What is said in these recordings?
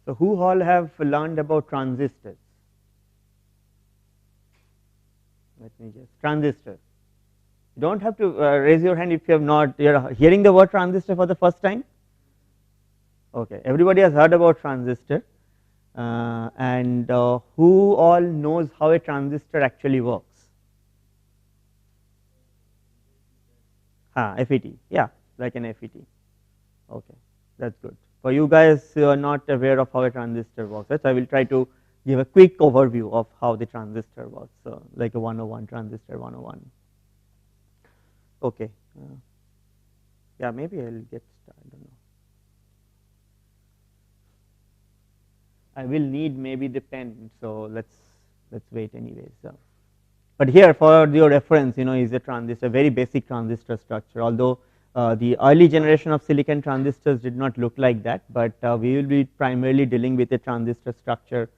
So, who all have learned about transistors? Let me just transistor. You don't have to raise your hand if you have not. You are hearing the word transistor for the first time. Okay, everybody has heard about transistor, and who all knows how a transistor actually works? FET, yeah, like an FET. Okay, that's good. For you guys who are not aware of how a transistor works, right? So I will try to give a quick overview of how the transistor works, so like a 101 transistor 101. Okay, yeah, maybe I'll get started. I don't know. I will need maybe the pen, so let's wait anyways. But here for your reference, is a transistor, very basic transistor structure. Although the early generation of silicon transistors did not look like that, but we will be primarily dealing with a transistor structure,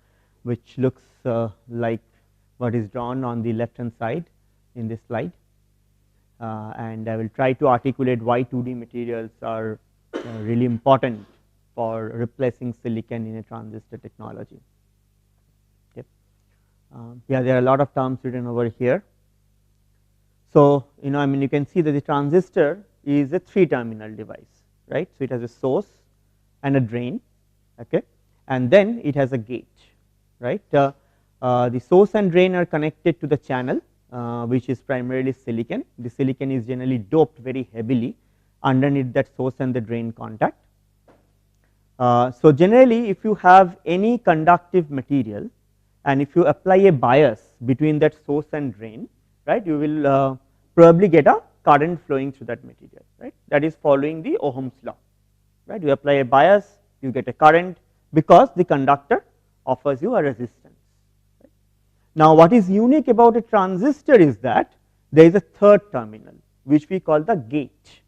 which looks like what is drawn on the left hand side in this slide. And I will try to articulate why 2D materials are really important for replacing silicon in a transistor technology. Okay. Yeah, there are a lot of terms written over here. So, I mean, you can see that the transistor is a 3-terminal device, right. So, it has a source and a drain, okay, and then it has a gate, right. The source and drain are connected to the channel, which is primarily silicon. The silicon is generally doped very heavily underneath that source and the drain contact. So, generally if you have any conductive material and if you apply a bias between that source and drain, right, you will probably get a current flowing through that material, right. That is following the Ohm's law, right. You apply a bias, you get a current because the conductor offers you a resistance. Right. Now, what is unique about a transistor is that there is a third terminal which we call the gate.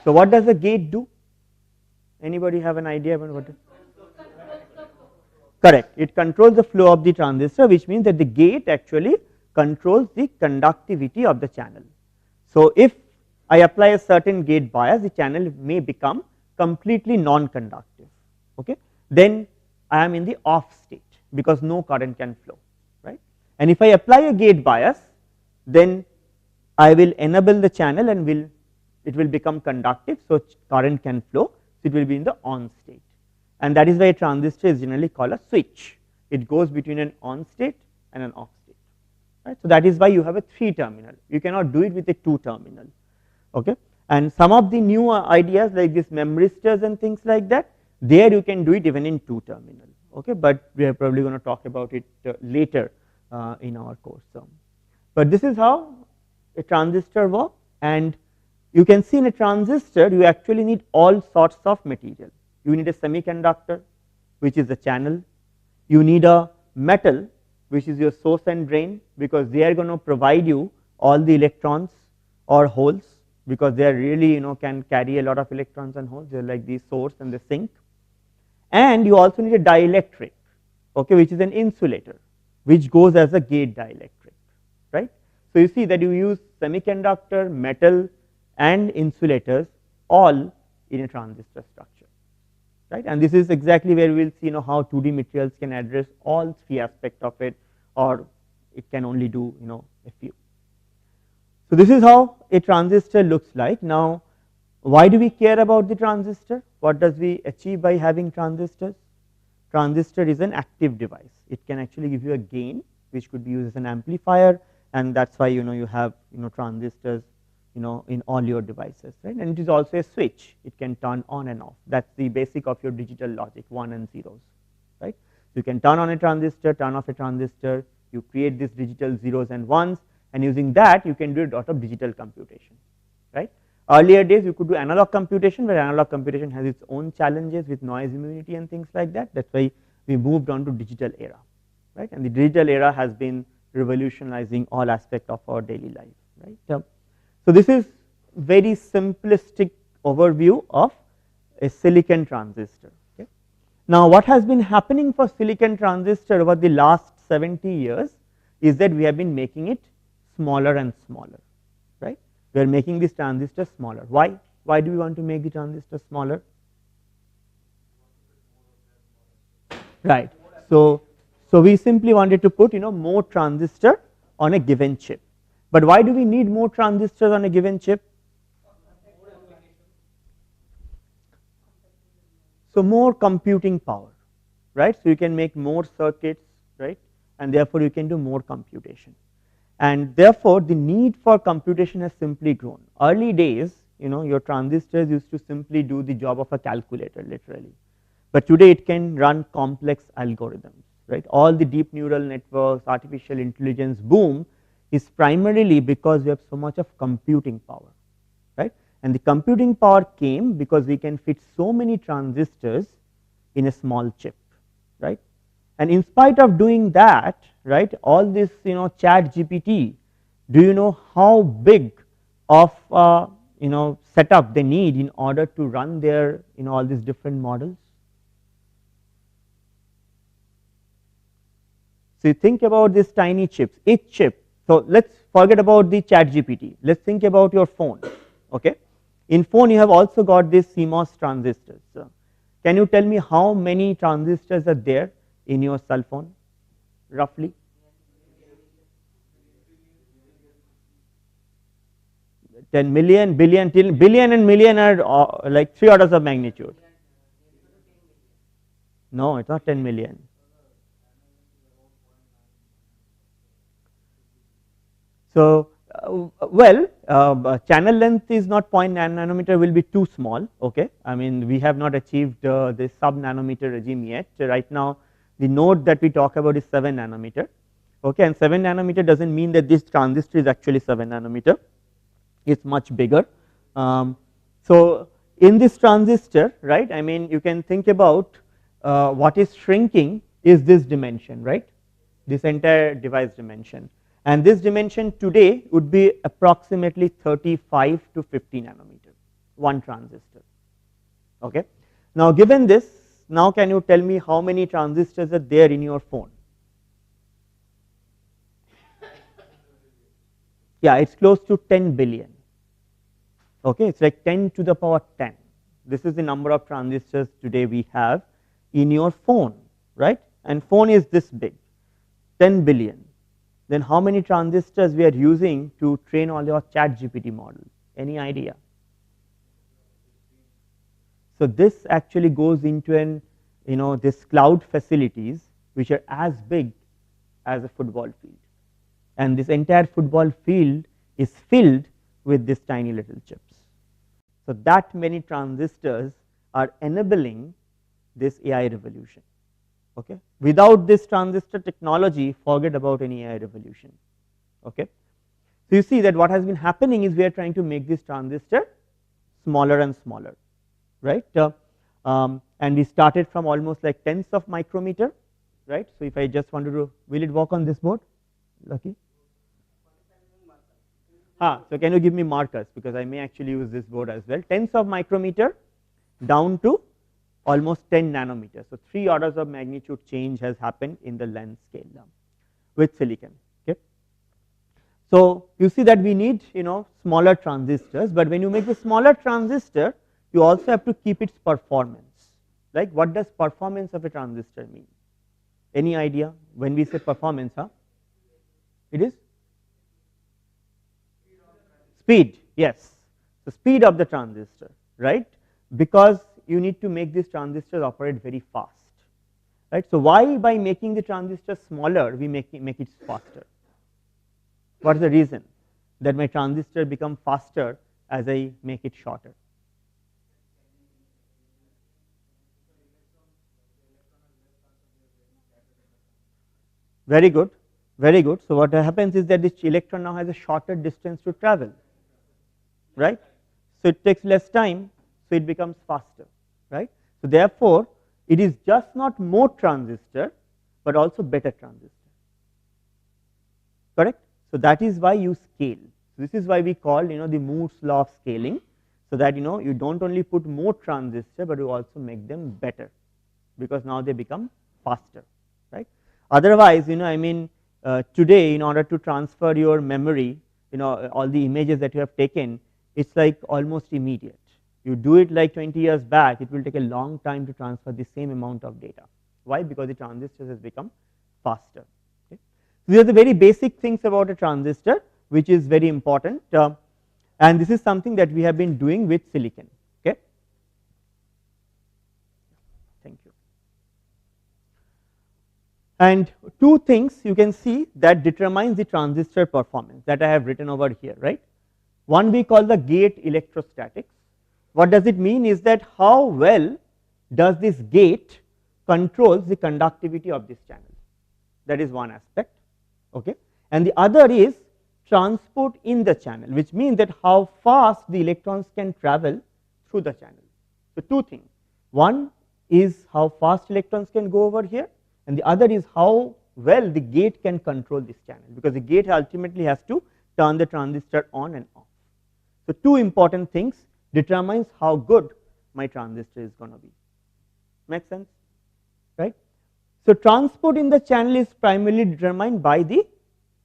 So, what does the gate do? Anybody have an idea about what? Correct. It controls the flow of the transistor, which means that the gate actually controls the conductivity of the channel. So, if I apply a certain gate bias, the channel may become completely non-conductive. Okay. Then I am in the off state because no current can flow, right. And if I apply a gate bias, then I will enable the channel and it will become conductive. So, current can flow. So, it will be in the on state, and that is why a transistor is generally called a switch. It goes between an on state and an off state, right. So, that is why you have a 3-terminal. You cannot do it with a 2-terminal. Okay. And some of the new ideas like this memristors and things like that, there you can do it even in 2-terminal. Okay. But we are probably going to talk about it later in our course. But this is how a transistor works, and you can see in a transistor you actually need all sorts of material. You need a semiconductor, which is the channel. You need a metal, which is your source and drain, because they are going to provide you all the electrons or holes, because they are really can carry a lot of electrons and holes. They are like the source and the sink. And you also need a dielectric, okay, which is an insulator, which goes as a gate dielectric, right. So, you see that you use semiconductor, metal and insulators all in a transistor structure, right. And this is exactly where we will see how 2D materials can address all 3 aspects of it, or it can only do a few. So, this is how a transistor looks like. Now, why do we care about the transistor? What does we achieve by having transistors? Transistor is an active device. It can actually give you a gain, which could be used as an amplifier, and that is why you have transistors in all your devices, right. And it is also a switch. It can turn on and off. That is the basic of your digital logic, 1 and 0s, right. So, you can turn on a transistor, turn off a transistor, you create these digital 0s and 1s, and using that you can do a lot of digital computation, right. Earlier days you could do analog computation, but analog computation has its own challenges with noise immunity and things like that. That is why we moved on to digital era, right. And the digital era has been revolutionizing all aspects of our daily life, right. So, this is very simplistic overview of a silicon transistor. Okay. Now, what has been happening for silicon transistor over the last 70 years is that we have been making it smaller and smaller, right. We are making this transistor smaller. Why? Why do we want to make the transistor smaller? right. So we simply wanted to put more transistor on a given chip. But why do we need more transistors on a given chip? So more computing power, right? So you can make more circuits, right? And therefore you can do more computation. And therefore the need for computation has simply grown. Early days, your transistors used to simply do the job of a calculator literally. But today it can run complex algorithms, right? All the deep neural networks, artificial intelligence boom is primarily because we have so much of computing power, right? And the computing power came because we can fit so many transistors in a small chip, right? And in spite of doing that, right, all this chat GPT, do you know how big of setup they need in order to run their all these different models? So you think about these tiny chips, each chip. So let's forget about the chat GPT. Let's think about your phone. Okay, in phone you have also got these CMOS transistors. So can you tell me how many transistors are there in your cell phone roughly? 10 million, billion, till billion and million are like 3 orders of magnitude. No, it's not 10 million. So channel length is not 0.9 nanometer, will be too small. Okay, I mean we have not achieved the sub nanometer regime yet. Right now the node that we talk about is 7 nanometer. Okay, and 7 nanometer doesn't mean that this transistor is actually 7 nanometer. It's much bigger. So in this transistor, right, I mean you can think about what is shrinking is this dimension, right, this entire device dimension, and this dimension today would be approximately 35 to 50 nanometer, one transistor. Okay, now given this, now can you tell me how many transistors are there in your phone? Yeah, it's close to 10 billion. Okay, it's like 10 to the power 10. This is the number of transistors today we have in your phone, right? And phone is this big, 10 billion. Then how many transistors we are using to train all your chat GPT models? Any idea? So this actually goes into an this cloud facilities which are as big as a football field, and this entire football field is filled with these tiny little chips. So that many transistors are enabling this AI revolution. Okay, without this transistor technology, forget about any AI revolution. Okay, so you see that what has been happening is we are trying to make this transistor smaller and smaller, right? And we started from almost like tens of micrometer, right? So if I just wanted to, will it work on this board, Lucky? So can you give me markers, because I may actually use this board as well. Tens of micrometer down to almost 10 nanometers. So 3 orders of magnitude change has happened in the length scale now with silicon. Okay, so you see that we need smaller transistors, but when you make a smaller transistor, you also have to keep its performance. Like what does performance of a transistor mean? Any idea when we say performance? It is speed. Yes, the speed of the transistor, right? Because you need to make these transistors operate very fast, right? So why by making the transistor smaller we make it faster? What is the reason that my transistor become faster as I make it shorter? Very good, very good. So what happens is that this electron now has a shorter distance to travel, right? So it takes less time, so it becomes faster, right? So therefore it is just not more transistor, but also better transistor, correct? So that is why you scale. So this is why we call the Moore's law of scaling, so that you don't only put more transistor, but you also make them better, because now they become faster, right? Otherwise I mean today in order to transfer your memory, all the images that you have taken, it's like almost immediate. You do it like 20 years back, it will take a long time to transfer the same amount of data. Why? Because the transistors has become faster. Okay. These are the very basic things about a transistor, which is very important, and this is something that we have been doing with silicon. Okay. Thank you. And two things you can see that determines the transistor performance that I have written over here, right. One we call the gate electrostatics. What does it mean is that how well does this gate controls the conductivity of this channel, that is one aspect, okay. And the other is transport in the channel, which means that how fast the electrons can travel through the channel. So two things, one is how fast electrons can go over here, and the other is how well the gate can control this channel, because the gate ultimately has to turn the transistor on and off. So two important things determines how good my transistor is going to be. Make sense, right? So transport in the channel is primarily determined by the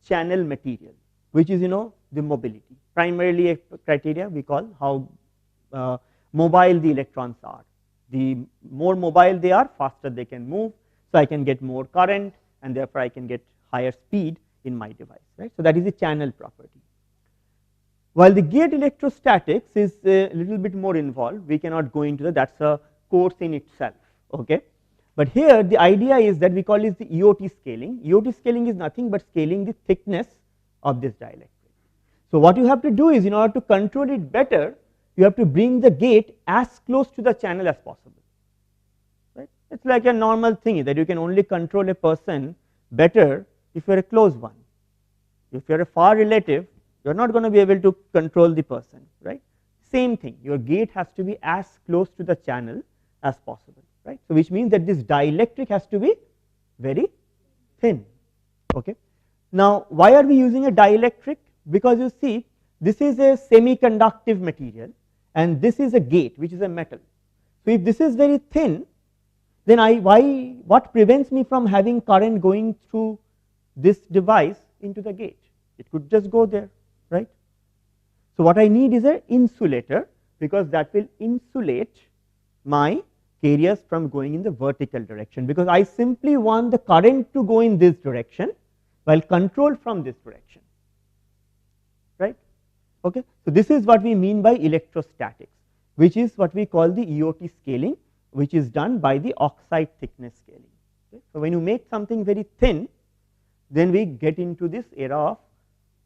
channel material, which is the mobility. Primarily a criteria we call how mobile the electrons are. The more mobile they are, faster they can move, so I can get more current, and therefore I can get higher speed in my device, right. So that is the channel property. While the gate electrostatics is a little bit more involved, we cannot go into that is a course in itself, okay. But here the idea is that we call it the EOT scaling. EOT scaling is nothing but scaling the thickness of this dielectric. So what you have to do is, in order to control it better, you have to bring the gate as close to the channel as possible, right. It is like a normal thing that you can only control a person better if you are a close one. If you are a far relative, you are not going to be able to control the person, right. Same thing, your gate has to be as close to the channel as possible, right. So which means that this dielectric has to be very thin, okay. Now why are we using a dielectric? Because you see, this is a semiconductive material and this is a gate, which is a metal. So if this is very thin, then what prevents me from having current going through this device into the gate? It could just go there, right. So what I need is an insulator, because that will insulate my carriers from going in the vertical direction, because I simply want the current to go in this direction while controlled from this direction, right. Okay. So this is what we mean by electrostatics, which is what we call the EOT scaling, which is done by the oxide thickness scaling. Okay. So when you make something very thin, then we get into this era of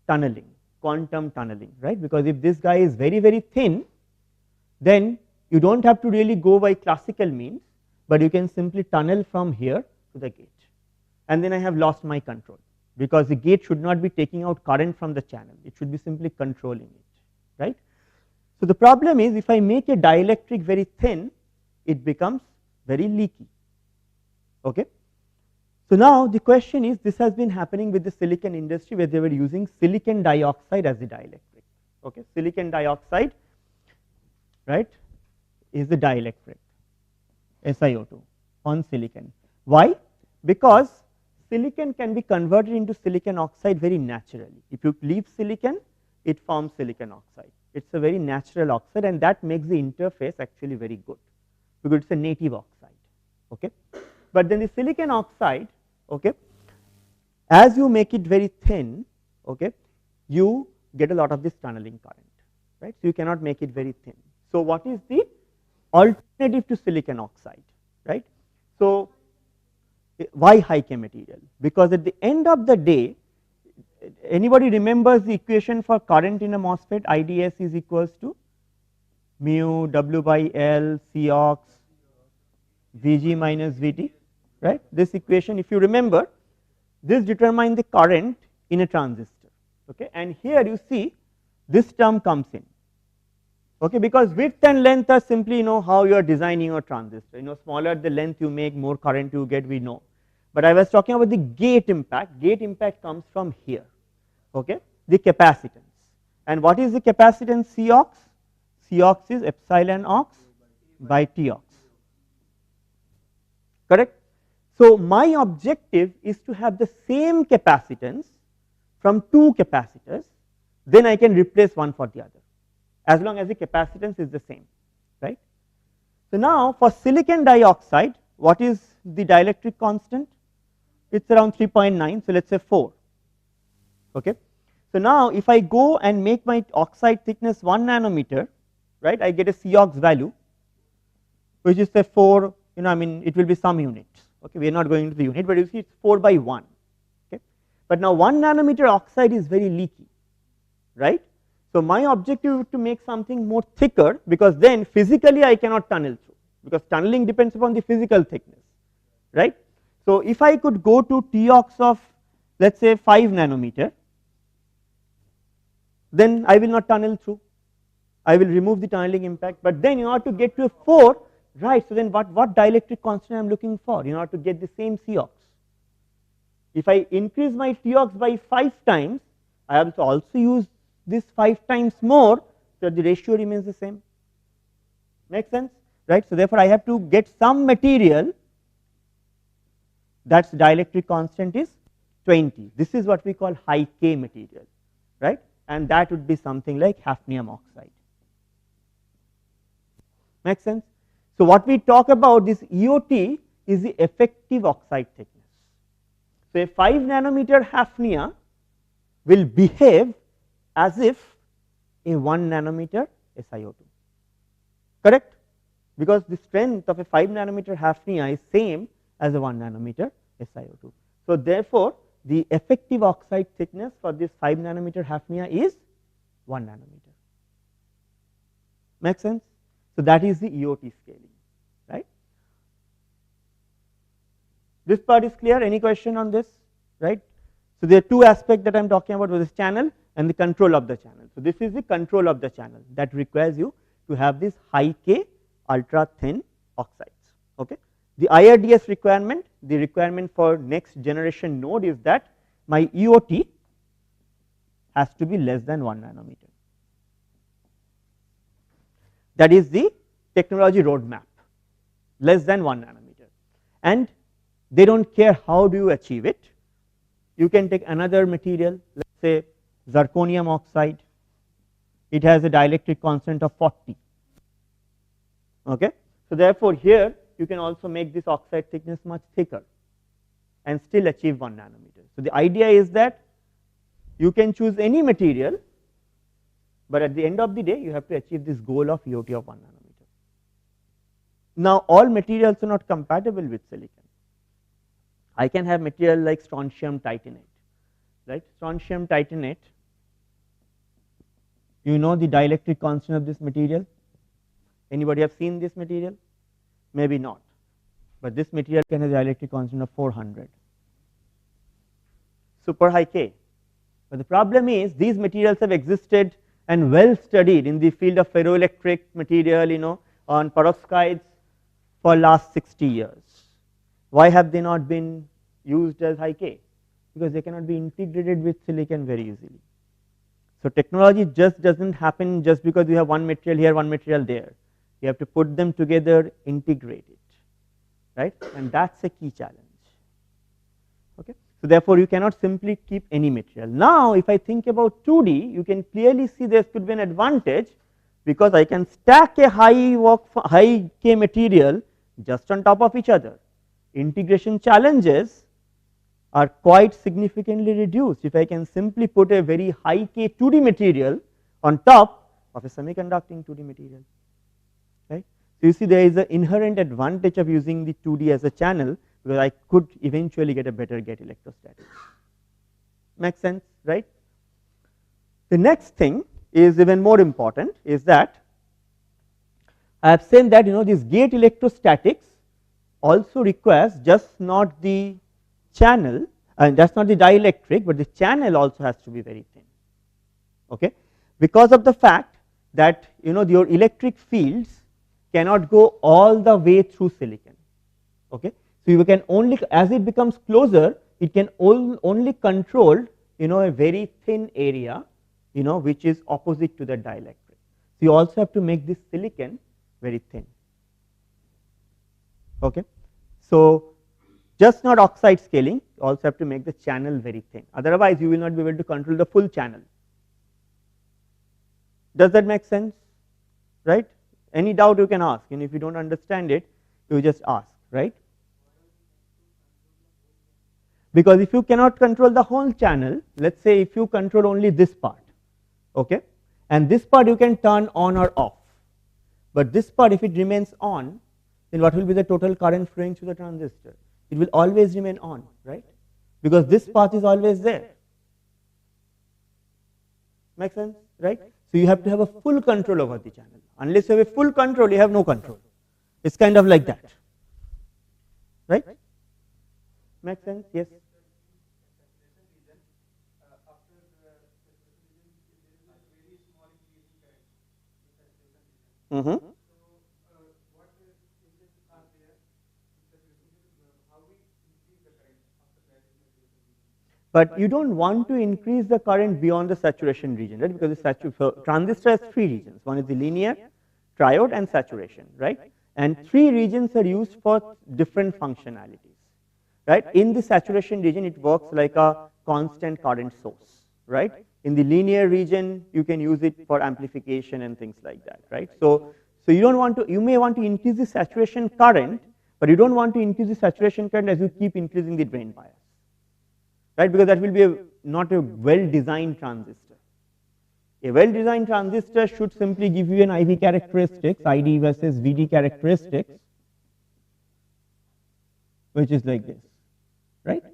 tunneling, quantum tunneling, right, because if this guy is very, very thin, then you do not have to really go by classical means, but you can simply tunnel from here to the gate, and then I have lost my control, because the gate should not be taking out current from the channel, it should be simply controlling it, right. So the problem is, if I make a dielectric very thin, it becomes very leaky, okay. So now the question is, this has been happening with the silicon industry, where they were using silicon dioxide as the dielectric, okay. Silicon dioxide, right, is the dielectric, SiO2 on silicon. Why? Because silicon can be converted into silicon oxide very naturally. If you leave silicon, it forms silicon oxide. It is a very natural oxide, and that makes the interface actually very good, because it is a native oxide, okay. But then the silicon oxide, okay, as you make it very thin, okay, you get a lot of this tunneling current, right. So you cannot make it very thin. So what is the alternative to silicon oxide, right? So why high K material? Because at the end of the day, anybody remembers the equation for current in a MOSFET? IDS is equals to mu W by L Cox Vg minus Vt, right. This equation, if you remember, this determines the current in a transistor, okay. And here you see this term comes in, okay, because width and length are simply how you are designing a transistor. Smaller the length you make, more current you get, we know. But I was talking about the gate impact. Gate impact comes from here, okay, the capacitance. And what is the capacitance Cox? Cox is epsilon ox by Tox, correct. So my objective is to have the same capacitance from two capacitors, then I can replace one for the other, as long as the capacitance is the same, right. So now for silicon dioxide, what is the dielectric constant? It's around 3.9, so let's say 4. Okay. So now if I go and make my oxide thickness 1 nanometer, right, I get a Cox value, which is say 4, I mean it will be some units. Okay, we are not going into the unit, but you see it's 4 by 1. Okay, but now 1 nanometer oxide is very leaky, right? So my objective is to make something more thicker, because then physically I cannot tunnel through, because tunneling depends upon the physical thickness, right? So if I could go to Tox of, let's say 5 nanometer, then I will not tunnel through. I will remove the tunneling impact, but then in order to get to a 4, right, so then what dielectric constant I am looking for in order to get the same Cox? If I increase my Tox by 5 times, I have to also use this 5 times more, so that the ratio remains the same. Make sense, right? So therefore I have to get some material that's dielectric constant is 20. This is what we call high K material, right? And that would be something like hafnium oxide. Make sense? So what we talk about, this EOT is the effective oxide thickness. So a 5 nanometer hafnia will behave as if a 1 nanometer SiO2, correct? Because the strength of a 5 nanometer hafnia is same as a 1 nanometer SiO2. So therefore the effective oxide thickness for this 5 nanometer hafnia is 1 nanometer. Make sense? So that is the EOT scaling, right? This part is clear. Any question on this, right? So there are two aspects that I am talking about, with this channel and the control of the channel. So this is the control of the channel that requires you to have this high K ultra thin oxides. Okay. The IRDS requirement, the requirement for next generation node is that my EOT has to be less than 1 nanometer. That is the technology roadmap, less than 1 nanometer, and they don't care how do you achieve it. You can take another material, let's say zirconium oxide, it has a dielectric constant of 40. Okay. So therefore here you can also make this oxide thickness much thicker and still achieve 1 nanometer. So the idea is that you can choose any material, but at the end of the day you have to achieve this goal of EOT of 1 nanometer. Now all materials are not compatible with silicon. I can have material like strontium titanate, right? Strontium titanate, you know the dielectric constant of this material? Anybody have seen this material? Maybe not, but this material can have a dielectric constant of 400, super high K. But the problem is these materials have existed and well studied in the field of ferroelectric material, on perovskites for last 60 years. Why have they not been used as high K? Because they cannot be integrated with silicon very easily. So technology just doesn't happen just because you have one material here, one material there. You have to put them together, integrate it, right? And that's a key challenge. Okay. So therefore you cannot simply keep any material. Now if I think about 2D, you can clearly see there could be an advantage, because I can stack a high K material just on top of each other. Integration challenges are quite significantly reduced if I can simply put a very high K 2D material on top of a semiconducting 2D material, right. So you see there is an inherent advantage of using the 2D as a channel, because I could eventually get a better gate electrostatics. Makes sense, right? The next thing is even more important, is that I have said that this gate electrostatics also requires just not the channel, and that's not the dielectric, but the channel also has to be very thin. Okay, because of the fact that your electric fields cannot go all the way through silicon. Okay, so you can only, as it becomes closer, it can only control a very thin area, which is opposite to the dielectric. So you also have to make this silicon very thin. Okay, so just not oxide scaling, you also have to make the channel very thin, otherwise you will not be able to control the full channel. Does that make sense, right? Any doubt you can ask, and if you don't understand it, you just ask, right? because if you cannot control the whole channel, let's say if you control only this part, okay, and this part you can turn on or off, but this part if it remains on, then what will be the total current flowing through the transistor? It will always remain on, right, because this path is always there. Make sense, right? So you have to have a full control over the channel. Unless you have a full control, you have no control. It's kind of like that, right? Make sense? Yes. Mm-hmm. But you don't want to increase the current beyond the saturation region, right? Because the transistor has three regions. One is the linear, triode, and saturation, right? And three regions are used for different functionalities, right? In the saturation region, it works like a constant current source, right? In the linear region, you can use it for amplification and things like that, right? So you don't want to, you may want to increase the saturation current, but you don't want to increase the saturation current as you keep increasing the drain bias, right? Because that will be not a well-designed transistor. A well-designed transistor should simply give you an IV characteristics, ID versus VD characteristics, which is like this, right?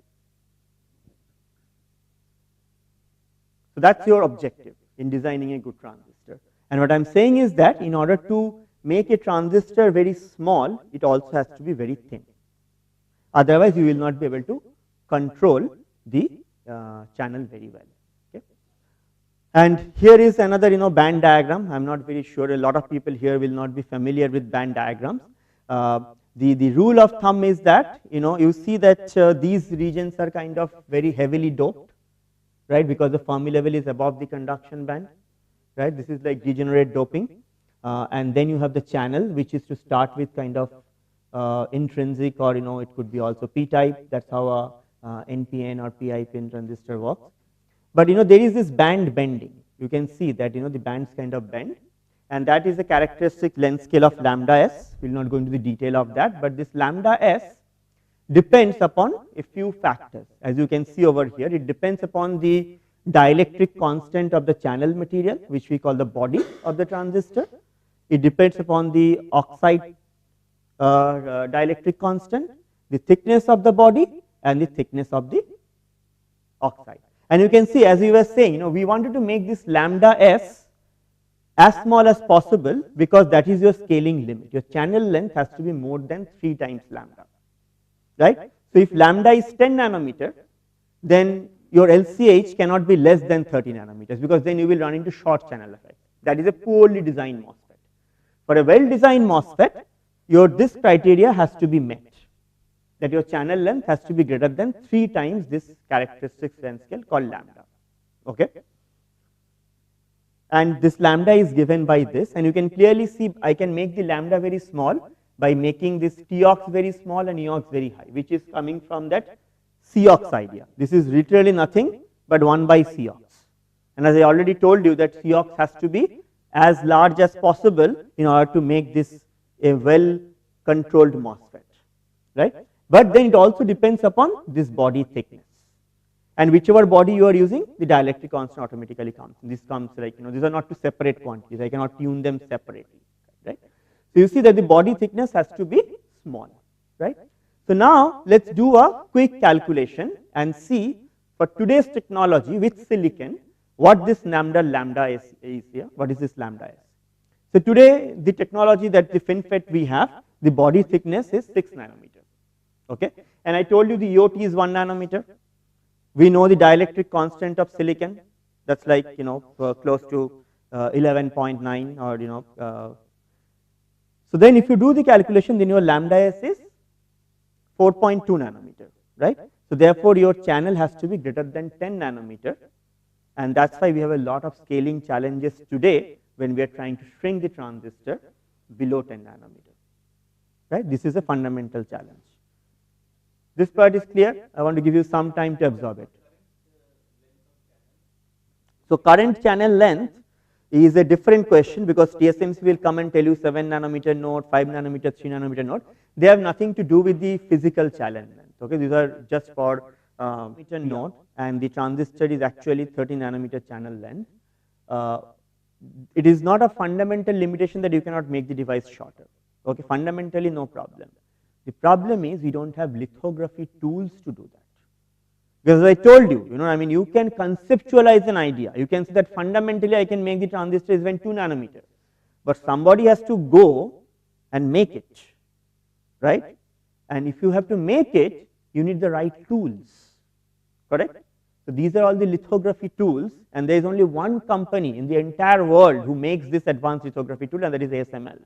So that's your objective in designing a good transistor. And what I'm saying is that in order to make a transistor very small, it also has to be very thin. Otherwise, you will not be able to control the channel very well. Okay? And here is another band diagram. I'm not very sure, a lot of people here will not be familiar with band diagrams. The rule of thumb is that you see that these regions are kind of very heavily doped, right, because the Fermi level is above the conduction band, right? This is like degenerate doping, and then you have the channel, which is to start with kind of intrinsic, or it could be also p-type. That's how a NPN or PIN transistor works. But there is this band bending. You can see that the bands kind of bend, and that is the characteristic length scale of lambda s. We will not go into the detail of that, but this lambda s depends upon a few factors. As you can see over here, it depends upon the dielectric constant of the channel material, which we call the body of the transistor. It depends upon the oxide dielectric constant, the thickness of the body, and the thickness of the oxide. And you can see, as we were saying, we wanted to make this lambda s as small as possible, because that is your scaling limit. Your channel length has to be more than 3 times lambda, right? So if lambda is 10 nanometer, then your LCH cannot be less than 30 nanometers, because then you will run into short channel effect. That is a poorly designed MOSFET. For a well-designed MOSFET, this criteria has to be met, that your channel length has to be greater than 3 times this characteristic length scale called lambda, okay? And this lambda is given by this, and you can clearly see I can make the lambda very small by making this Tox very small and Eox very high, which is coming from that Cox idea. This is literally nothing but 1 by Cox. And as I already told you, that Cox has to be as large as possible in order to make this a well controlled MOSFET, right? But then it also depends upon this body thickness. And whichever body you are using, the dielectric constant automatically comes. This comes like, these are not two separate quantities. I cannot tune them separately, right? So you see that the body thickness has to be small, right? So now let's do a quick calculation and see, for today's technology with silicon, what this lambda is here. What is this lambda is? So today, the technology that the FinFET we have, the body thickness is 6 nanometer, okay? And I told you the EOT is 1 nanometer. We know the dielectric constant of silicon, that's like close to 11.9, or so then if you do the calculation, then your lambda s is 4.2 nanometer, right? So therefore your channel has to be greater than 10 nanometer, and that's why we have a lot of scaling challenges today when we are trying to shrink the transistor below 10 nanometer, right? This is a fundamental challenge. This part is clear. I want to give you some time to absorb it. So current channel length is a different question, because TSMC will come and tell you 7 nanometer node, 5 nanometer, 3 nanometer node. They have nothing to do with the physical channel length. Okay, these are just for meter node, and the transistor is actually 30 nanometer channel length. It is not a fundamental limitation that you cannot make the device shorter. Okay, fundamentally no problem. The problem is we don't have lithography tools to do that. Because as I told you, I mean, you can conceptualize an idea. You can say that fundamentally I can make the transistor is when 2 nanometer, but somebody has to go and make it, right? And if you have to make it, you need the right tools, correct? So these are all the lithography tools, and there is only one company in the entire world who makes this advanced lithography tool, and that is ASML,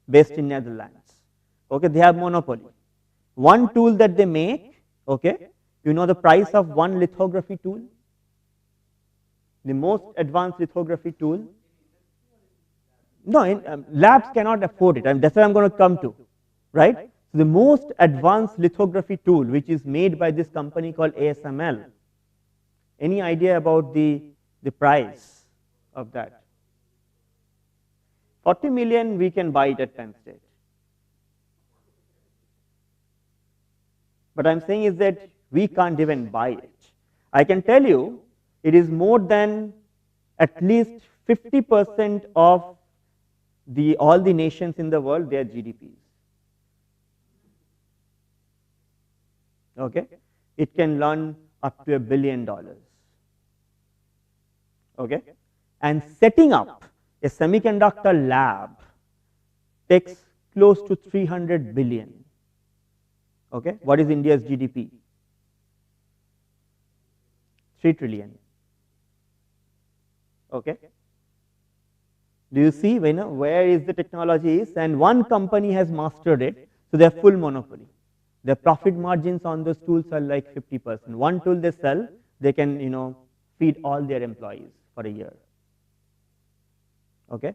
based in Netherlands. Okay, they have monopoly. One tool that they make, okay, you know the price of one lithography tool? The most advanced lithography tool? No, labs cannot afford it. That's what I'm going to come to, right? So the most advanced lithography tool, which is made by this company called ASML. Any idea about the price of that? 40 million, we can buy it at Penn State. What I'm saying is that we can't even buy it. I can tell you it is more than at least 50% of all the nations in the world, their GDPs. Okay? It can run up to $1 billion. Okay? And setting up a semiconductor lab takes close to 300 billion. Okay? What is India's GDP? 3 trillion. Okay? Do you see where is the technology is? And one company has mastered it, so they have full monopoly. Their profit margins on those tools are like 50%. One tool they sell, they can feed all their employees for a year. Okay?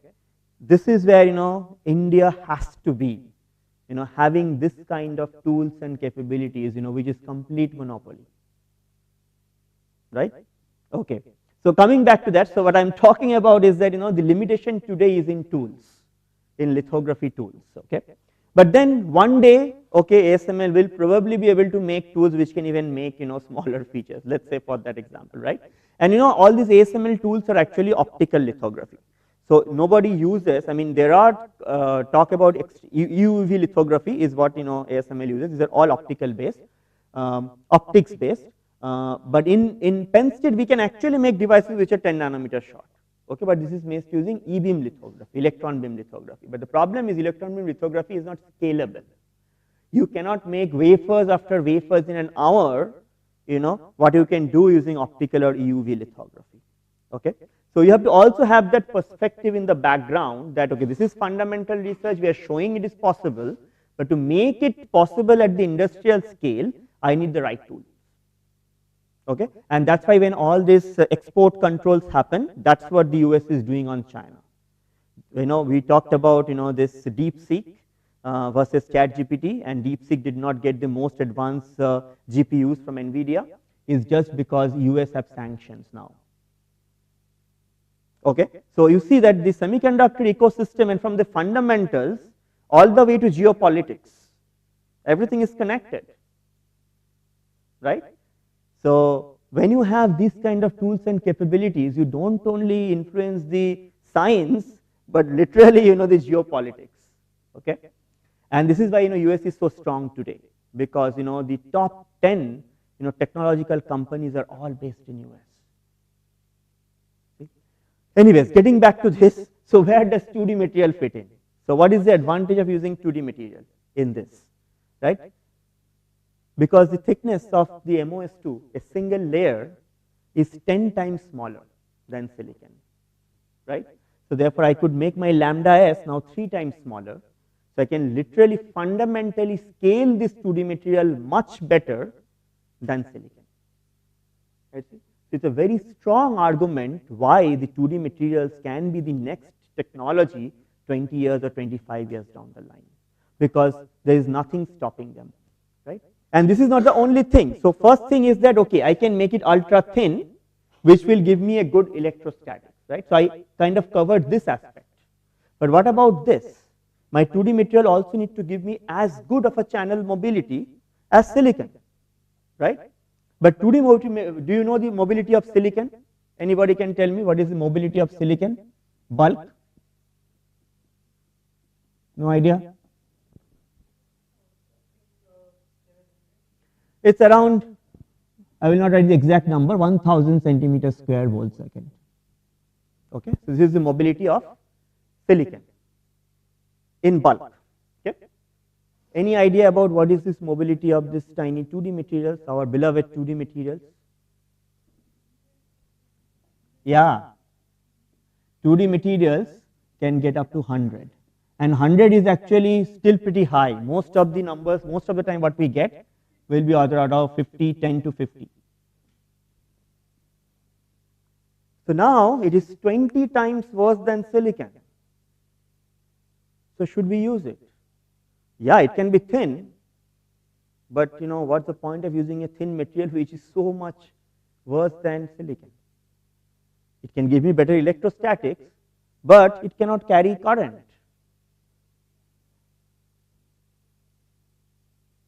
This is where India has to be, having this kind of tools and capabilities, which is complete monopoly. Right? Okay. So coming back to that, so what I'm talking about is that the limitation today is in tools, in lithography tools. Okay. But then one day, okay, ASML will probably be able to make tools which can even make smaller features. Let's say for that example, right? And all these ASML tools are actually optical lithography. So nobody uses. I mean, there are talk about EUV lithography is what ASML uses. These are all optical based, optics based. But in Penn State, we can actually make devices which are 10 nanometer short. Okay, but this is made using E-beam lithography, electron beam lithography. But the problem is electron beam lithography is not scalable. You cannot make wafers after wafers in an hour, what you can do using optical or EUV lithography. Okay, so you have to also have that perspective in the background that, okay, this is fundamental research, we are showing it is possible, but to make it possible at the industrial scale, I need the right tool. Okay, and that's why when all these export controls happen, that's what the US is doing on China. We talked about this DeepSeek versus ChatGPT, and DeepSeek did not get the most advanced GPUs from NVIDIA. Is just because US have sanctions now. Okay, so you see that the semiconductor ecosystem, and from the fundamentals all the way to geopolitics, everything is connected, right? So when you have these kind of tools and capabilities, you don't only influence the science, but literally, the geopolitics. Okay, and this is why US is so strong today, because the top 10 technological companies are all based in US. See? Anyways, getting back to this, so where does 2D material fit in? So what is the advantage of using 2D material in this, right? Because the thickness of the MOS2, a single layer, is 10 times smaller than silicon, right? So therefore, I could make my lambda s now 3 times smaller. So I can literally fundamentally scale this 2D material much better than silicon. Right? So it's a very strong argument why the 2D materials can be the next technology 20 years or 25 years down the line, because there is nothing stopping them, right? And this is not the only thing. So first thing is that, okay, I can make it ultra thin, which will give me a good electrostatics, right? So I kind of covered this aspect. But what about this? My 2D material also need to give me as good of a channel mobility as silicon, right? But 2D mobility, do you know the mobility of silicon? Anybody can tell me what is the mobility of silicon? Bulk? No idea? It's around, I will not write the exact number, 1000 centimeters square volt second. Okay, so this is the mobility of silicon in bulk. Okay. Any idea about what is this mobility of this tiny 2D materials, our beloved 2D materials? Yeah, 2D materials can get up to 100, and 100 is actually still pretty high. Most of the numbers, most of the time what we get will be either out of 50, 10 to 50. So now it is 20 times worse than silicon. So should we use it? Yeah, it can be thin, but you know, what's the point of using a thin material which is so much worse than silicon? It can give me better electrostatics, but it cannot carry current.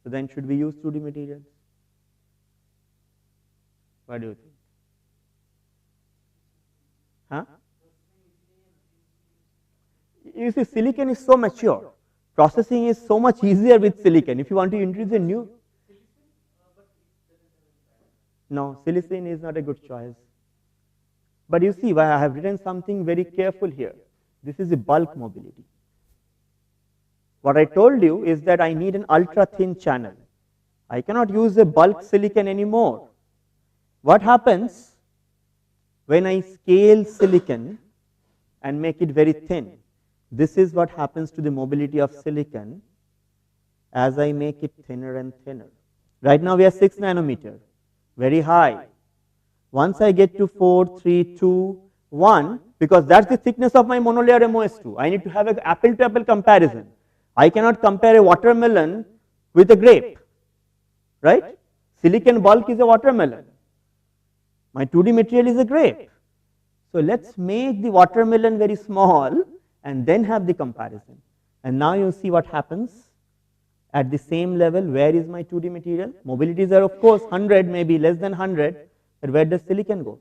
So then should we use 2D materials? What do you think? Huh? You see, silicon is so mature. Processing is so much easier with silicon. If you want to introduce a new, no, silicon is not a good choice. But you see, I have written something very careful here. This is a bulk mobility. What I told you is that I need an ultra thin channel. I cannot use a bulk silicon anymore. What happens when I scale silicon and make it very thin? This is what happens to the mobility of silicon as I make it thinner and thinner. Right now we are 6 nanometer, very high. Once I get to 4, 3, 2, 1, because that's the thickness of my monolayer MOS2, I need to have an apple-to-apple comparison. I cannot compare a watermelon with a grape, right? Silicon bulk is a watermelon. My 2D material is a grape. So let's make the watermelon very small and then have the comparison. And now you see what happens at the same level. Where is my 2D material? Mobilities are of course 100, maybe less than 100, but where does silicon go?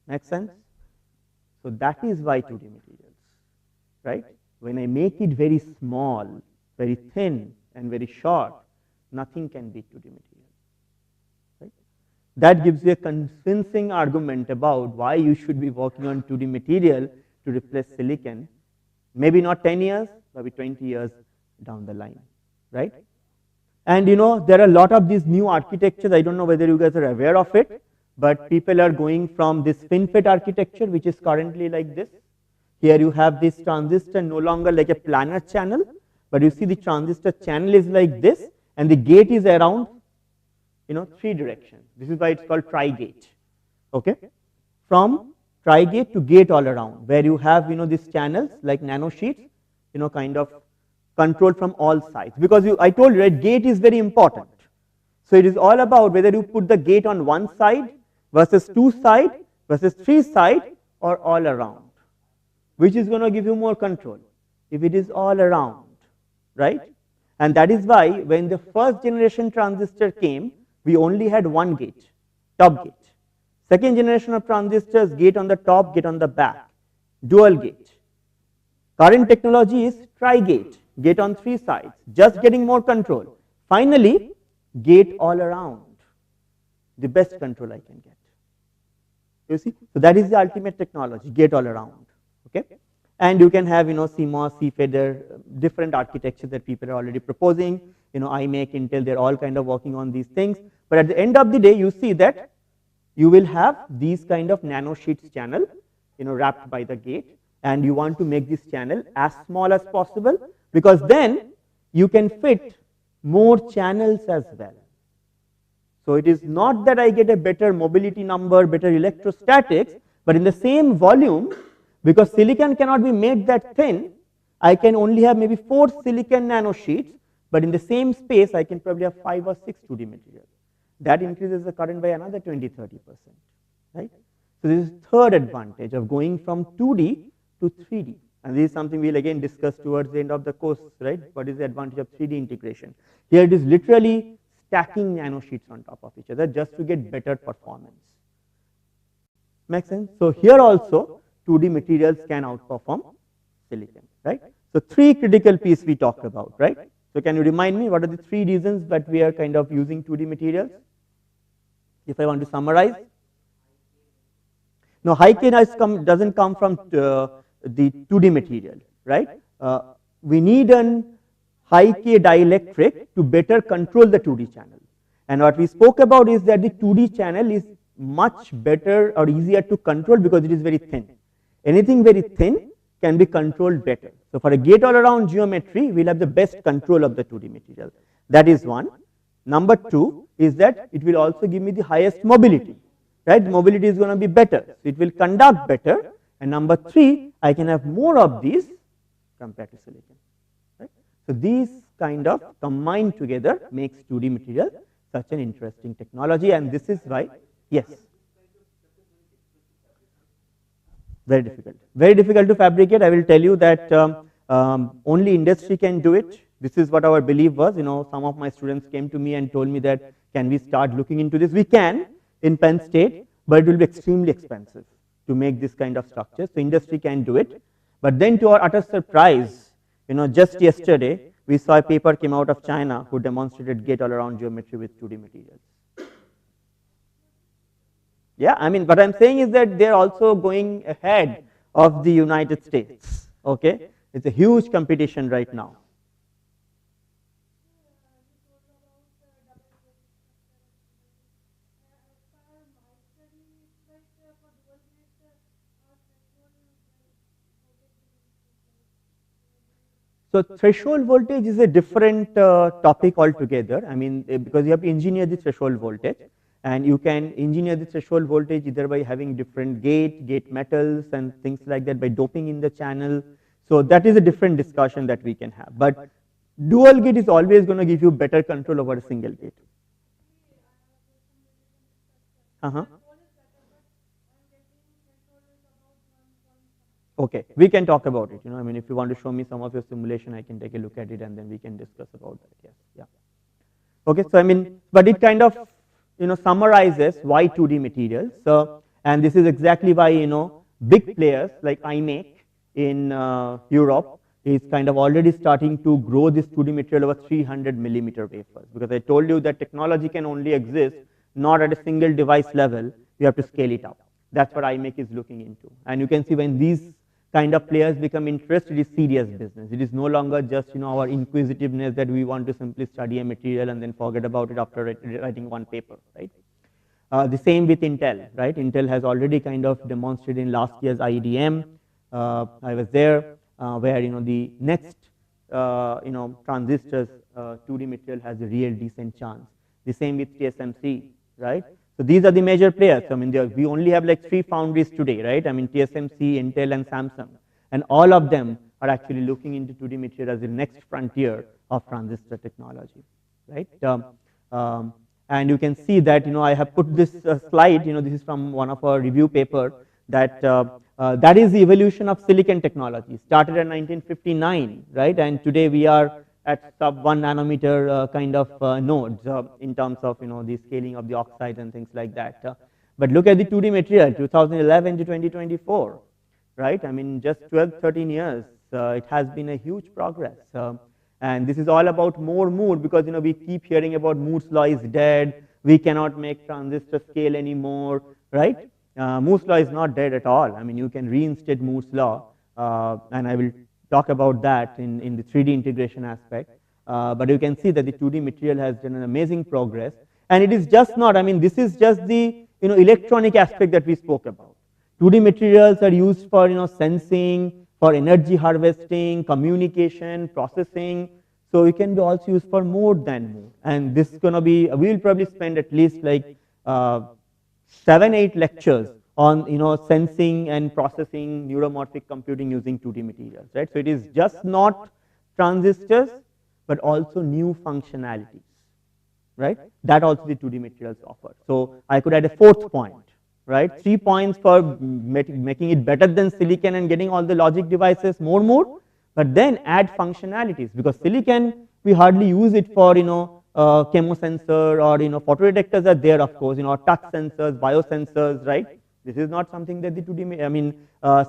Make sense? So that is why 2D materials, right? When I make it very small, very thin and very short, nothing can beat 2D material. That gives you a convincing argument about why you should be working on 2D material to replace silicon. Maybe not 10 years, maybe 20 years down the line, right? And you know, there are a lot of these new architectures. I don't know whether you guys are aware of it, but people are going from this FinFET architecture, which is currently like this. Here you have this transistor no longer like a planar channel, but you see the transistor channel is like this, and the gate is around, you know, 3 directions. This is why it's called tri-gate. Okay, from tri-gate to gate all around, where you have, you know, these channels like nanosheets, you know, kind of controlled from all sides. Because I told you, right, gate is very important. So it is all about whether you put the gate on one side versus 2 side versus 3 side or all around. Which is going to give you more control? If it is all around, right? And that is why when the first generation transistor came, we only had one gate, top gate. Second generation of transistors, gate on the top, gate on the back, dual gate. Current technology is tri-gate, gate on 3 sides, just getting more control. Finally, gate all around, the best control I can get. You see, so that is the ultimate technology, gate all around. Okay, and you can have, you know, CMOS, CFEDER, different architectures that people are already proposing. You know, iMake, Intel, they're all kind of working on these things. But at the end of the day, you see that you will have these kind of nanosheets channel, you know, wrapped by the gate, and you want to make this channel as small as possible, because then you can fit more channels as well. So it is not that I get a better mobility number, better electrostatics, but in the same volume, because silicon cannot be made that thin, I can only have maybe 4 silicon nanosheets, but in the same space I can probably have 5 or 6 2D materials. That increases the current by another 20-30%, right? So this is third advantage of going from 2D to 3D. And this is something we'll again discuss towards the end of the course, right? What is the advantage of 3D integration? Here it is literally stacking nanosheets on top of each other just to get better performance. Make sense? So here also 2D materials can outperform silicon, right? So 3 critical pieces we talked about, right? So can you remind me what are the 3 reasons that we are kind of using 2D materials? If I want to summarize. No, high K doesn't come from the 2D material, right? We need an high K dielectric to better control the 2D channel. And what we spoke about is that the 2D channel is much better or easier to control because it is very thin. Anything very thin can be controlled better. So for a gate-all-around geometry, we'll have the best control of the 2D material. That is one. Number 2 is that it will also give me the highest mobility, right? Mobility is going to be better. So it will conduct better. And number 3, I can have more of these compared to silicon, right? So these kind of combined together makes 2D material such an interesting technology, and this is why, yes. Very difficult to fabricate. I will tell you that only industry can do it. This is what our belief was. Some of my students came to me and told me that, can we start looking into this? We can in Penn State, but it will be extremely expensive to make this kind of structure. So industry can do it. But then to our utter surprise, just yesterday, we saw a paper came out of China who demonstrated gate-all-around geometry with 2D materials. Yeah, I mean, what I'm saying is that they're also going ahead of the United States, okay? It's a huge competition right now. So threshold voltage is a different topic altogether. I mean, because you have to engineer the threshold voltage, and you can engineer the threshold voltage either by having different gate metals and things like that, by doping in the channel. So that is a different discussion that we can have. But dual gate is always going to give you better control over a single gate. Okay, we can talk about it. I mean, if you want to show me some of your simulation, I can take a look at it and then we can discuss about that. Yes, yeah. Okay, so I mean, but it kind of summarizes why 2D materials. So, and this is exactly why big players like IMEC in Europe is kind of already starting to grow this 2D material over 300 millimeter wafers, because I told you that technology can only exist not at a single device level. You have to scale it up. That's what IMEC is looking into, and you can see when these kind of players become interested, it is serious business. It is no longer just our inquisitiveness that we want to simply study a material and then forget about it after writing one paper, right? The same with Intel, right? Intel has already kind of demonstrated in last year's IEDM. I was there, where the next transistors 2D material has a real decent chance. The same with TSMC, right? So these are the major players. I mean, we only have like 3 foundries today, right? I mean, TSMC, Intel, and Samsung, and all of them are actually looking into 2D material as the next frontier of transistor technology, right? And you can see that I have put this slide. This is from one of our review paper, that that is the evolution of silicon technology. Started in 1959, right? And today we are at sub 1 nanometer kind of nodes in terms of the scaling of the oxide and things like that. But look at the 2D material, 2011 to 2024, right? I mean, just 12-13 years, it has been a huge progress. And this is all about Moore, because we keep hearing about Moore's law is dead, we cannot make transistor scale anymore, right? Moore's law is not dead at all. I mean, you can reinstate Moore's law, and I will talk about that in the 3D integration aspect. But you can see that the 2D material has done an amazing progress, and it is just not, I mean, this is just the electronic aspect that we spoke about. 2D materials are used for sensing, for energy harvesting, communication, processing. So it can be also used for more than Moore. And this is going to be, we will probably spend at least like 7-8 lectures on sensing and processing neuromorphic computing using 2D materials, right? So it is just not transistors, but also new functionalities, right? That also the 2D materials offer. So I could add a 4th point, right? 3 points for making it better than silicon and getting all the logic devices more, but then add functionalities, because silicon, we hardly use it for, chemosensor, or, photodetectors are there, of course, touch sensors, biosensors, right? This is not something that the 2D,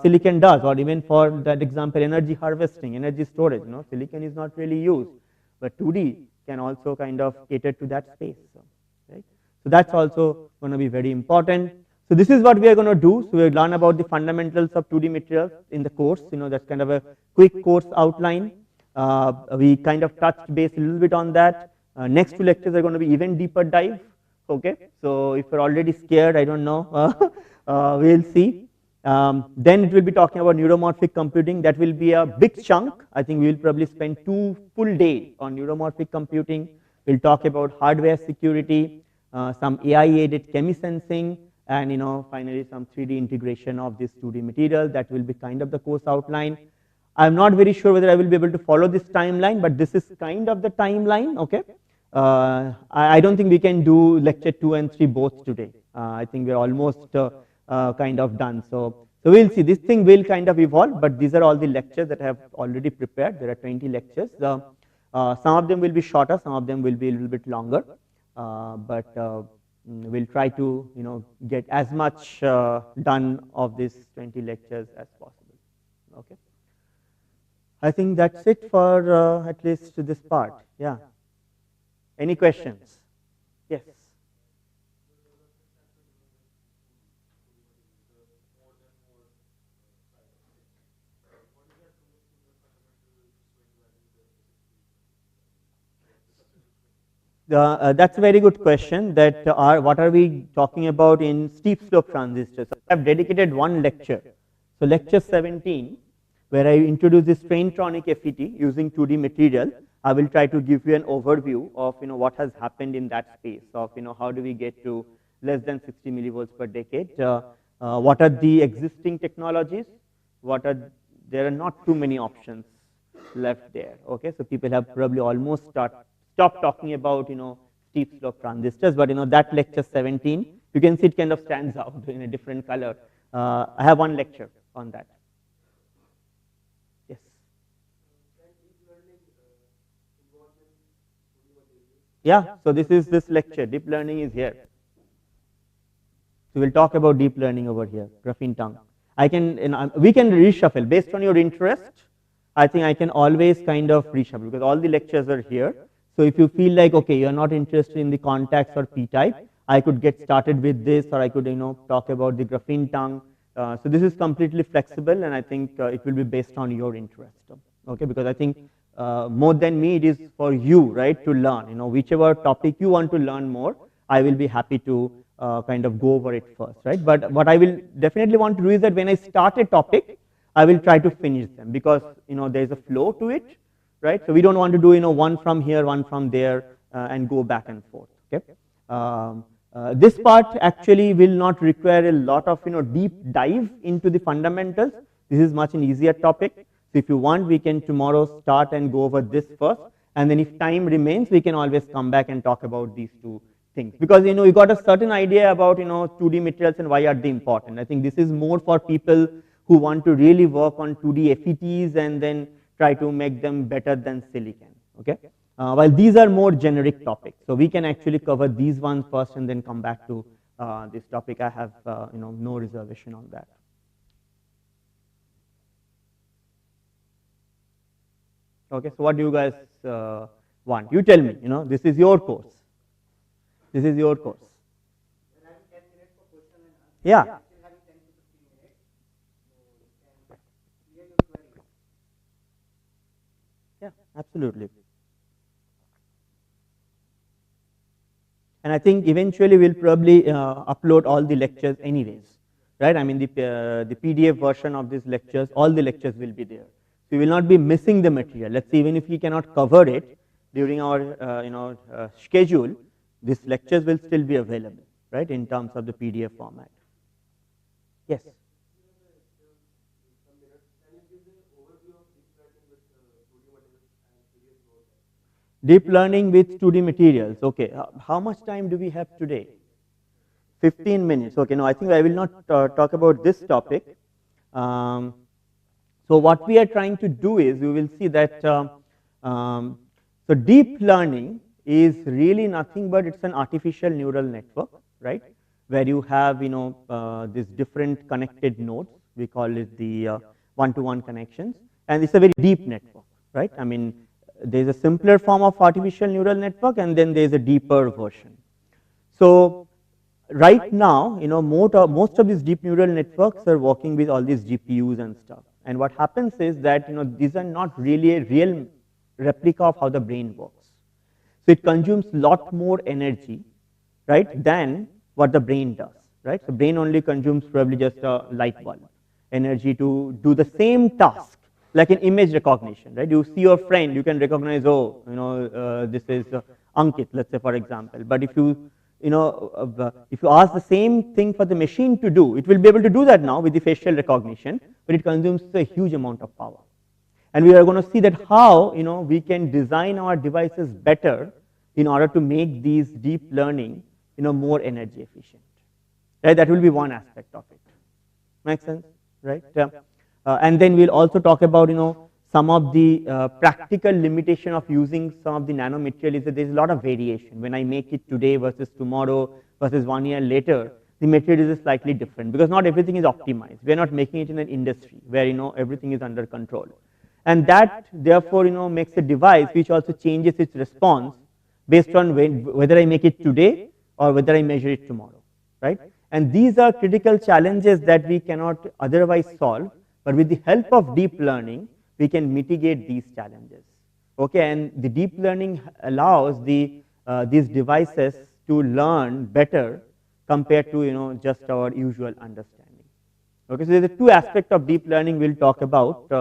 silicon does, or even for that example, energy harvesting, energy storage, silicon is not really used, but 2D can also kind of cater to that space, right? So that's also going to be very important. So this is what we are going to do. So we'll learn about the fundamentals of 2D materials in the course. That's kind of a quick course outline. We kind of touched base a little bit on that. Next two lectures are going to be even deeper dive. Okay, so if you're already scared, I don't know, we'll see. Then it will be talking about neuromorphic computing. That will be a big chunk. I think we will probably spend 2 full days on neuromorphic computing. We'll talk about hardware security, some AI-aided chemisensing, and finally some 3D integration of this 2D material. That will be kind of the course outline. I'm not very sure whether I will be able to follow this timeline, but this is kind of the timeline, okay? I don't think we can do lecture 2 and 3 both today. I think we're almost kind of done. So we'll see. This thing will kind of evolve, but these are all the lectures that I have already prepared. There are 20 lectures. Some of them will be shorter, some of them will be a little bit longer, but we'll try to get as much done of these 20 lectures as possible. Okay. I think that's it for at least this part. Yeah. Any questions? Yes. That's a very good question. That what are we talking about in steep slope transistors? So I have dedicated one lecture. So lecture 17, where I introduce this straintronic FET using 2D material. I will try to give you an overview of what has happened in that space, of how do we get to less than 60 millivolts per decade. What are the existing technologies? There are not too many options left there. Okay, so people have probably almost stopped talking about steep slope transistors, but that lecture 17, you can see it kind of stands out in a different color. I have one lecture on that. Yes. Yeah, so this is this lecture. Deep learning is here. So we'll talk about deep learning over here, graphene tongue. We can reshuffle based on your interest. I think I can always kind of reshuffle because all the lectures are here. So if you feel like, okay, you're not interested in the contacts or p-type, I could get started with this, or I could talk about the graphene tongue. So this is completely flexible, and I think it will be based on your interest. Okay, because I think more than me, it is for you, right, to learn. Whichever topic you want to learn more, I will be happy to kind of go over it first, right? But what I will definitely want to do is that when I start a topic, I will try to finish them, because there is a flow to it, right? So we don't want to do one from here, one from there, and go back and forth. Okay. This part actually will not require a lot of deep dive into the fundamentals. This is much an easier topic. So if you want, we can tomorrow start and go over this first, and then if time remains, we can always come back and talk about these two things, because you got a certain idea about 2D materials and why are they important. I think this is more for people who want to really work on 2D FETs and then try to make them better than silicon. Okay. While these are more generic topics, so we can actually cover these ones first and then come back to this topic. I have no reservation on that. Okay, so what do you guys want? You tell me. This is your course. This is your course. Yeah. Yeah, absolutely. And I think eventually we'll probably upload all the lectures anyways, right? I mean the PDF version of these lectures, all the lectures will be there. So you will not be missing the material. Let's say even if we cannot cover it during our schedule, these lectures will still be available, right, in terms of the PDF format. Yes. Deep learning with 2D materials. Okay, how much time do we have today? 15 minutes. Okay, no, I think I will not talk about this topic. So what we are trying to do is, we will see that so deep learning is really nothing but it's an artificial neural network, right? Where you have these different connected nodes. We call it the one-to-one connections, and it's a very deep network, right? I mean, there's a simpler form of artificial neural network, and then there's a deeper version. So right now, most of these deep neural networks are working with all these GPUs and stuff. And what happens is that these are not really a real replica of how the brain works. So it consumes lot more energy, right, than what the brain does, right? So brain only consumes probably just a light bulb energy to do the same task, like in image recognition, right? You see your friend, you can recognize, oh, this is Ankit, let's say, for example. But if you if you ask the same thing for the machine to do, it will be able to do that now with the facial recognition, but it consumes a huge amount of power. And we are going to see that how we can design our devices better in order to make these deep learning more energy efficient. Right? That will be one aspect of it. Make sense? Right? And then we'll also talk about some of the practical limitation of using some of the nanomaterial is that there's a lot of variation. When I make it today versus tomorrow versus 1 year later, the material is slightly different because not everything is optimized. We are not making it in an industry where everything is under control. And that therefore makes a device which also changes its response based on whether I make it today or whether I measure it tomorrow, right? And these are critical challenges that we cannot otherwise solve, but with the help of deep learning, we can mitigate these challenges. Okay, and the deep learning allows these devices to learn better compared to just our usual understanding. Okay, so there's two aspects of deep learning we'll talk about.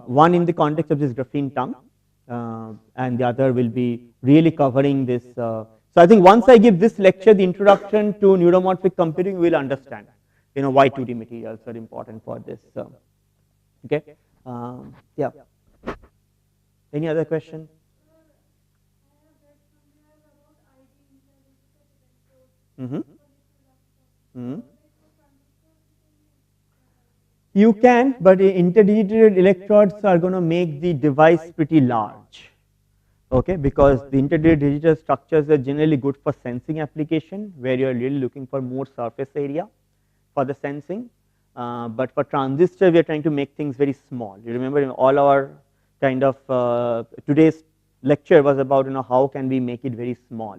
One in the context of this graphene tongue, and the other will be really covering this. So I think once I give this lecture, the introduction to neuromorphic computing, we'll understand why 2D materials are important for this. Okay. Yeah. Any other question? Mm-hmm. Mm-hmm. You can, but interdigital electrodes are going to make the device pretty large. Okay, because the interdigital structures are generally good for sensing application, where you are really looking for more surface area for the sensing. But for transistor, we are trying to make things very small. You remember all our kind of today's lecture was about how can we make it very small.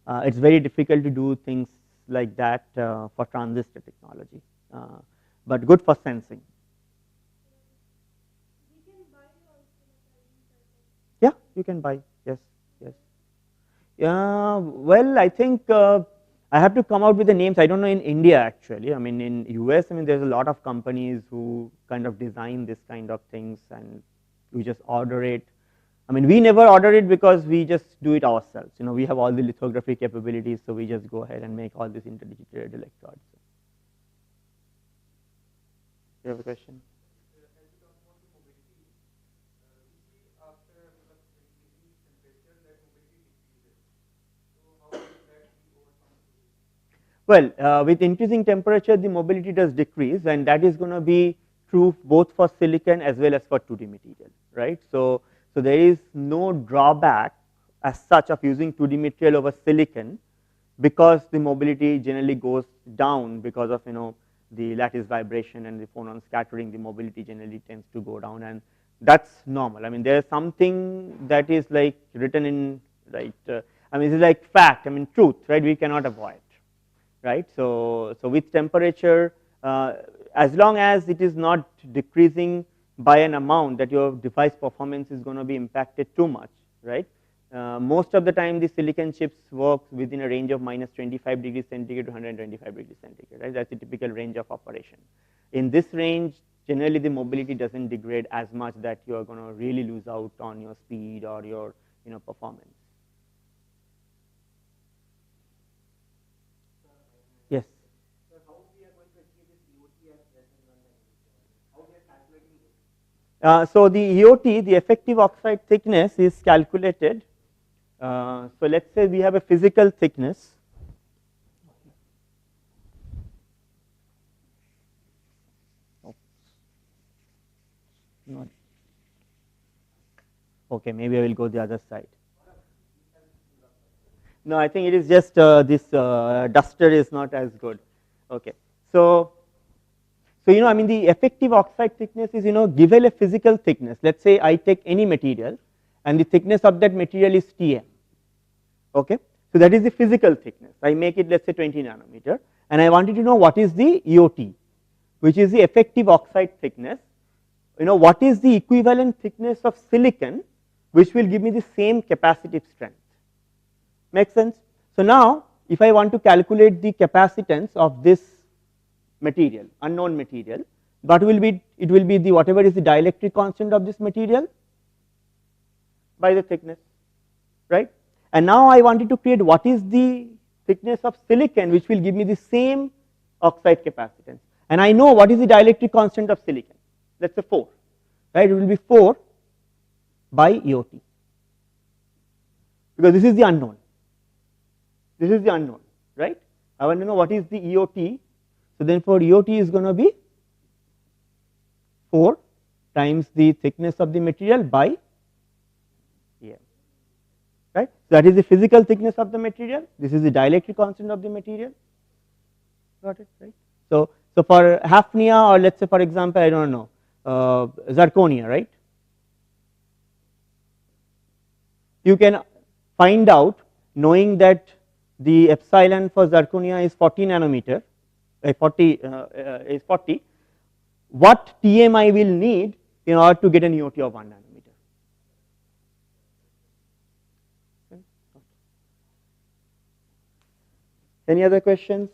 It's very difficult to do things like that for transistor technology, but good for sensing. Yeah, you can buy. Yes, yes. Yeah. Well, I think I have to come out with the names. I don't know in India actually. I mean, in US, I mean, there's a lot of companies who kind of design this kind of things, and you just order it. I mean, we never order it because we just do it ourselves. We have all the lithography capabilities, so we just go ahead and make all these interdigitated electrodes. You have a question? Well, with increasing temperature, the mobility does decrease, and that is going to be true both for silicon as well as for 2D material, right? So there is no drawback as such of using 2D material over silicon, because the mobility generally goes down because of the lattice vibration and the phonon scattering. The mobility generally tends to go down, and that's normal. I mean, there is something that is like written in, right? I mean, it's like fact. I mean, truth, right? We cannot avoid. Right. So with temperature, as long as it is not decreasing by an amount that your device performance is going to be impacted too much, right? Most of the time, the silicon chips work within a range of -25 degrees centigrade to 125 degrees centigrade, right? That's the typical range of operation. In this range, generally the mobility doesn't degrade as much that you are going to really lose out on your speed or your performance. Yes. So the EOT, the effective oxide thickness, is calculated. So let's say we have a physical thickness. Okay, maybe I will go the other side. No, I think it is just this duster is not as good. Okay, so I mean the effective oxide thickness is given a physical thickness. Let's say I take any material, and the thickness of that material is Tm. Okay, so that is the physical thickness. I make it, let's say, 20 nanometer, and I wanted to know what is the EOT, which is the effective oxide thickness. What is the equivalent thickness of silicon, which will give me the same capacitive strength. Make sense? So now, if I want to calculate the capacitance of this material, unknown material, what will be, it will be the whatever is the dielectric constant of this material by the thickness, right? And now I wanted to create what is the thickness of silicon, which will give me the same oxide capacitance. And I know what is the dielectric constant of silicon. Let's say 4, right? It will be 4 by EOT, because this is the unknown. This is the unknown, right? I want to know what is the EOT. So then for EOT is going to be 4 times the thickness of the material by EM, right? So that is the physical thickness of the material. This is the dielectric constant of the material. Got it, right? So for hafnia, or let's say for example, I don't know, zirconia, right? You can find out, knowing that the epsilon for zirconia is 40 nanometer, 40 is 40. What Tm I will need in order to get an EOT of 1 nanometer? Any other questions?